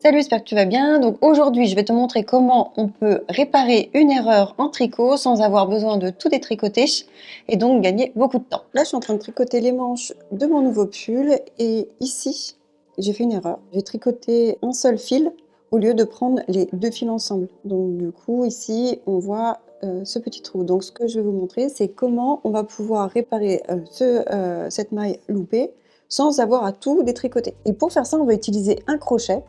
Salut, j'espère que tu vas bien. Donc aujourd'hui, je vais te montrer comment on peut réparer une erreur en tricot sans avoir besoin de tout détricoter et donc gagner beaucoup de temps. Là, je suis en train de tricoter les manches de mon nouveau pull et ici, j'ai fait une erreur. J'ai tricoté un seul fil au lieu de prendre les deux fils ensemble. Donc du coup, ici, on voit ce petit trou. Donc ce que je vais vous montrer, c'est comment on va pouvoir réparer cette maille loupée sans avoir à tout détricoter. Et pour faire ça, on va utiliser un crochet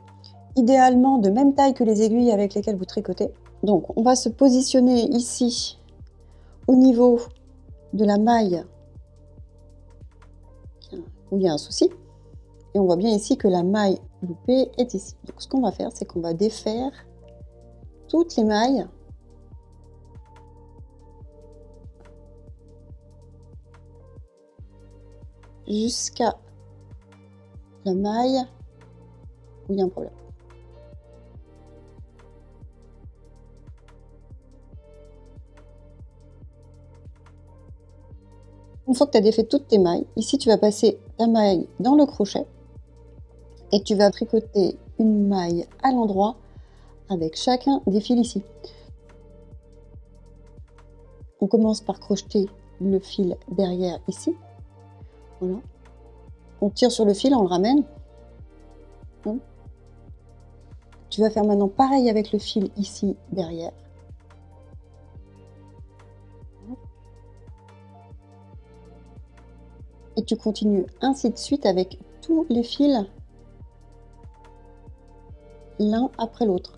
idéalement de même taille que les aiguilles avec lesquelles vous tricotez. Donc on va se positionner ici au niveau de la maille où il y a un souci. Et on voit bien ici que la maille loupée est ici. Donc ce qu'on va faire, c'est qu'on va défaire toutes les mailles jusqu'à la maille où il y a un problème. Une fois que tu as défait toutes tes mailles, ici tu vas passer ta maille dans le crochet et tu vas tricoter une maille à l'endroit avec chacun des fils ici. On commence par crocheter le fil derrière ici. Voilà. On tire sur le fil, on le ramène. Tu vas faire maintenant pareil avec le fil ici derrière. Et tu continues ainsi de suite avec tous les fils l'un après l'autre.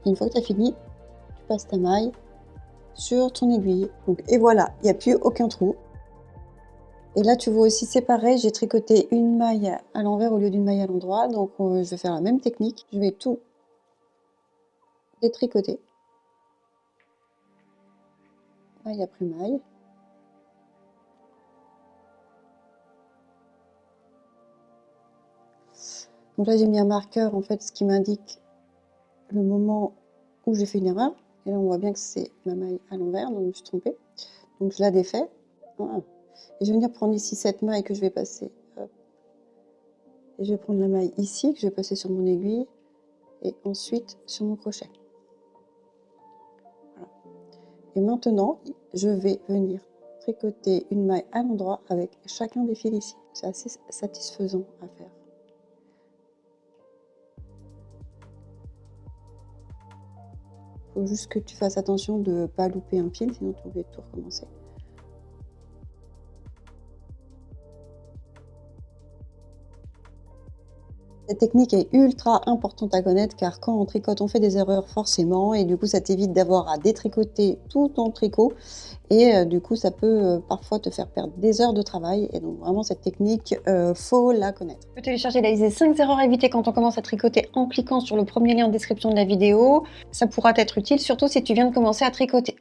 Et une fois que tu as fini, tu passes ta maille sur ton aiguille. Donc, et voilà, il n'y a plus aucun trou. Et là, tu vois aussi, c'est pareil, j'ai tricoté une maille à l'envers au lieu d'une maille à l'endroit. Donc, je vais faire la même technique. Je vais tout détricoter. Maille après maille. Donc là, j'ai mis un marqueur, en fait, ce qui m'indique le moment où j'ai fait une erreur. Et là, on voit bien que c'est ma maille à l'envers, donc je me suis trompée. Donc je la défais. Voilà. Et je vais venir prendre ici cette maille que je vais passer. Hop. Et je vais prendre la maille ici, que je vais passer sur mon aiguille. Et ensuite sur mon crochet. Voilà. Et maintenant, je vais venir tricoter une maille à l'endroit avec chacun des fils ici. C'est assez satisfaisant à faire. Il faut juste que tu fasses attention de ne pas louper un fil, sinon tu vas tout recommencer. Cette technique est ultra importante à connaître car quand on tricote, on fait des erreurs forcément et du coup ça t'évite d'avoir à détricoter tout ton tricot et du coup ça peut parfois te faire perdre des heures de travail et donc vraiment cette technique, faut la connaître. Tu peux télécharger la liste des 5 erreurs à éviter quand on commence à tricoter en cliquant sur le premier lien en description de la vidéo. Ça pourra t'être utile surtout si tu viens de commencer à tricoter.